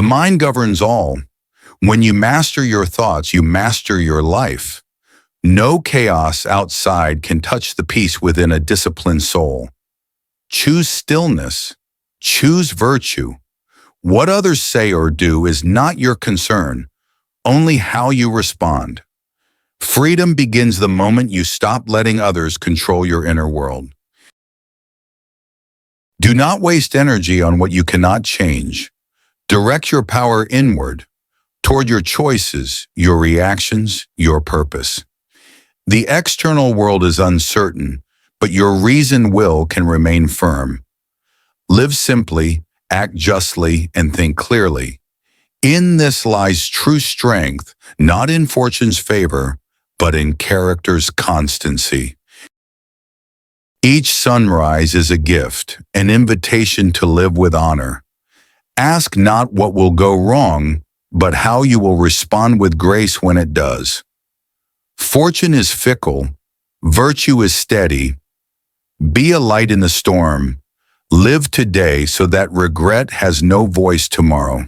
The mind governs all. When you master your thoughts, you master your life. No chaos outside can touch the peace within a disciplined soul. Choose stillness. Choose virtue. What others say or do is not your concern, only how you respond. Freedom begins the moment you stop letting others control your inner world. Do not waste energy on what you cannot change. Direct your power inward, toward your choices, your reactions, your purpose. The external world is uncertain, but your reasoned will can remain firm. Live simply, act justly, and think clearly. In this lies true strength, not in fortune's favor, but in character's constancy. Each sunrise is a gift, an invitation to live with honor. Ask not what will go wrong, but how you will respond with grace when it does. Fortune is fickle, virtue is steady. Be a light in the storm. Live today so that regret has no voice tomorrow.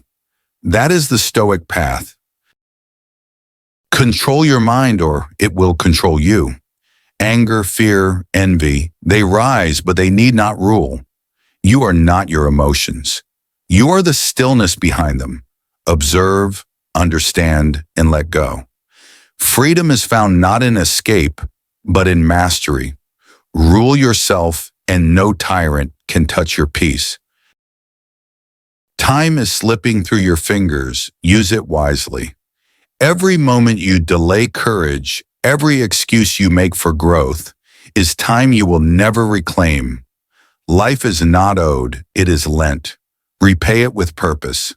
That is the Stoic path. Control your mind or it will control you. Anger, fear, envy, they rise, but they need not rule. You are not your emotions. You are the stillness behind them. Observe, understand, and let go. Freedom is found not in escape, but in mastery. Rule yourself, and no tyrant can touch your peace. Time is slipping through your fingers. Use it wisely. Every moment you delay courage, every excuse you make for growth, is time you will never reclaim. Life is not owed, it is lent. Repay it with purpose.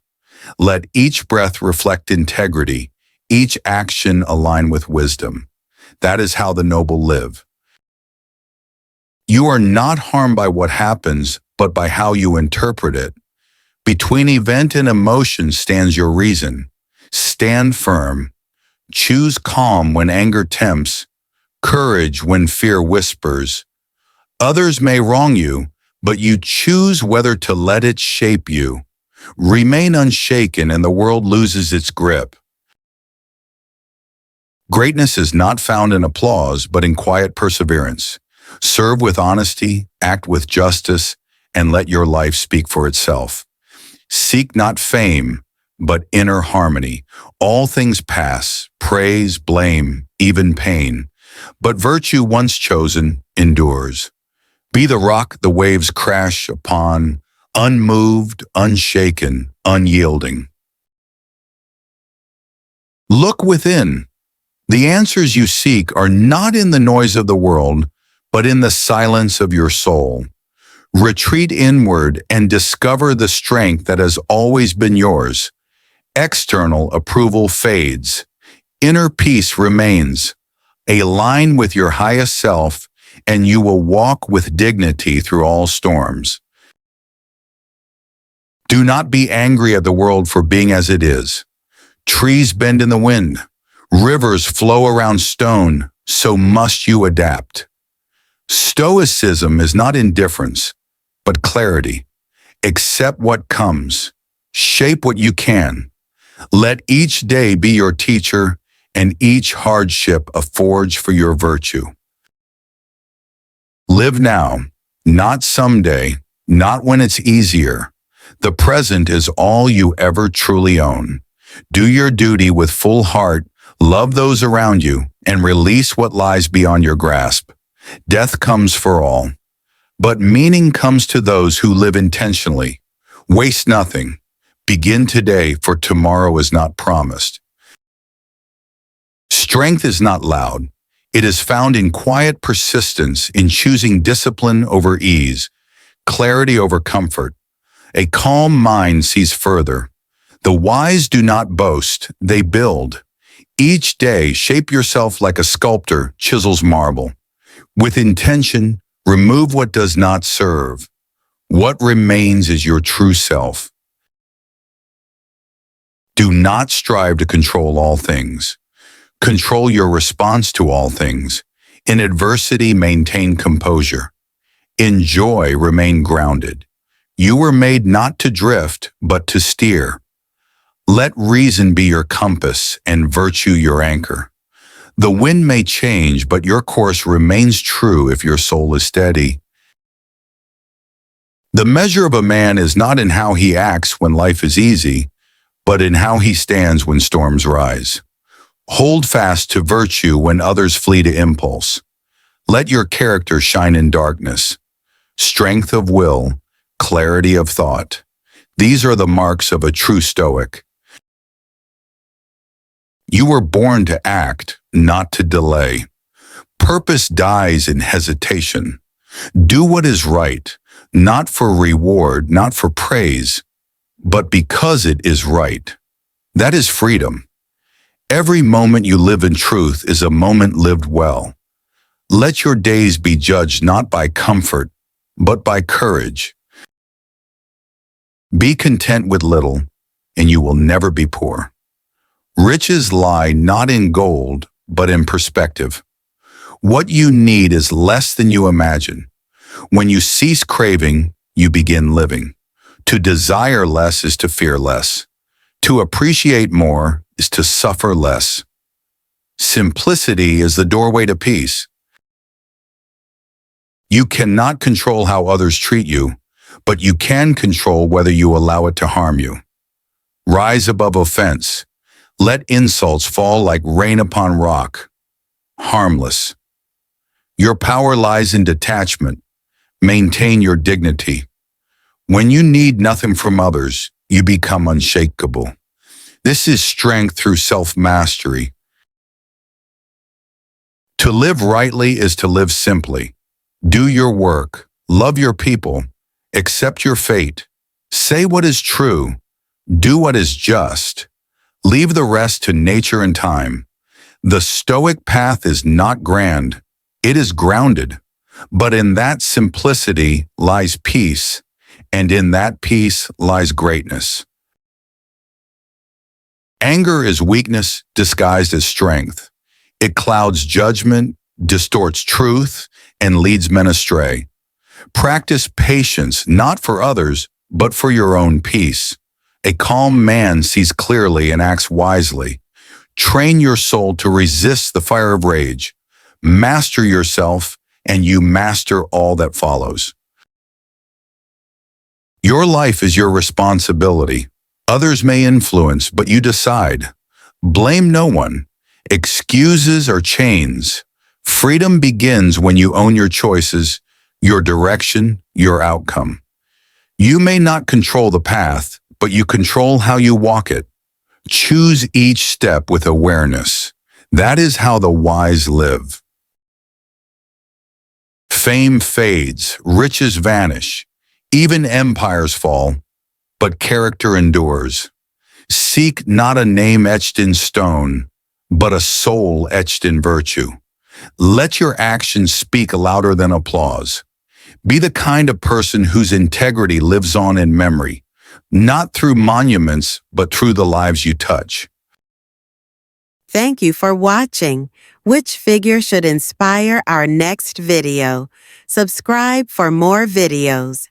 Let each breath reflect integrity, each action align with wisdom. That is how the noble live. You are not harmed by what happens, but by how you interpret it. Between event and emotion stands your reason. Stand firm. Choose calm when anger tempts, courage when fear whispers. Others may wrong you, but you choose whether to let it shape you. Remain unshaken and the world loses its grip. Greatness is not found in applause, but in quiet perseverance. Serve with honesty, act with justice, and let your life speak for itself. Seek not fame, but inner harmony. All things pass, praise, blame, even pain. But virtue once chosen endures. Be the rock the waves crash upon, unmoved, unshaken, unyielding. Look within. The answers you seek are not in the noise of the world, but in the silence of your soul. Retreat inward and discover the strength that has always been yours. External approval fades. Inner peace remains. Align with your highest self, and you will walk with dignity through all storms. Do not be angry at the world for being as it is. Trees bend in the wind. Rivers flow around stone, so must you adapt. Stoicism is not indifference, but clarity. Accept what comes. Shape what you can. Let each day be your teacher and each hardship a forge for your virtue. Live now, not someday, not when it's easier. The present is all you ever truly own. Do your duty with full heart, love those around you, and release what lies beyond your grasp. Death comes for all, but meaning comes to those who live intentionally. Waste nothing. Begin today, for tomorrow is not promised. Strength is not loud. It is found in quiet persistence, in choosing discipline over ease, clarity over comfort. A calm mind sees further. The wise do not boast, they build. Each day, shape yourself like a sculptor chisels marble. With intention, remove what does not serve. What remains is your true self. Do not strive to control all things. Control your response to all things. In adversity, maintain composure. In joy, remain grounded. You were made not to drift, but to steer. Let reason be your compass and virtue your anchor. The wind may change, but your course remains true if your soul is steady. The measure of a man is not in how he acts when life is easy, but in how he stands when storms rise. Hold fast to virtue when others flee to impulse. Let your character shine in darkness. Strength of will, clarity of thought. These are the marks of a true Stoic. You were born to act, not to delay. Purpose dies in hesitation. Do what is right, not for reward, not for praise, but because it is right. That is freedom. Every moment you live in truth is a moment lived well. Let your days be judged not by comfort, but by courage. Be content with little, and you will never be poor. Riches lie not in gold, but in perspective. What you need is less than you imagine. When you cease craving, you begin living. To desire less is to fear less. To appreciate more is to suffer less. Simplicity is the doorway to peace. You cannot control how others treat you, but you can control whether you allow it to harm you. Rise above offense. Let insults fall like rain upon rock. Harmless. Your power lies in detachment. Maintain your dignity. When you need nothing from others, you become unshakable. This is strength through self-mastery. To live rightly is to live simply. Do your work, love your people, accept your fate, say what is true, do what is just, leave the rest to nature and time. The Stoic path is not grand, it is grounded, but in that simplicity lies peace, and in that peace lies greatness. Anger is weakness disguised as strength. It clouds judgment, distorts truth, and leads men astray. Practice patience, not for others, but for your own peace. A calm man sees clearly and acts wisely. Train your soul to resist the fire of rage. Master yourself, and you master all that follows. Your life is your responsibility. Others may influence, but you decide. Blame no one. Excuses are chains. Freedom begins when you own your choices, your direction, your outcome. You may not control the path, but you control how you walk it. Choose each step with awareness. That is how the wise live. Fame fades, riches vanish, even empires fall, but character endures. Seek not a name etched in stone, but a soul etched in virtue. Let your actions speak louder than applause. Be the kind of person whose integrity lives on in memory, not through monuments, but through the lives you touch. Thank you for watching. Which figure should inspire our next video? Subscribe for more videos.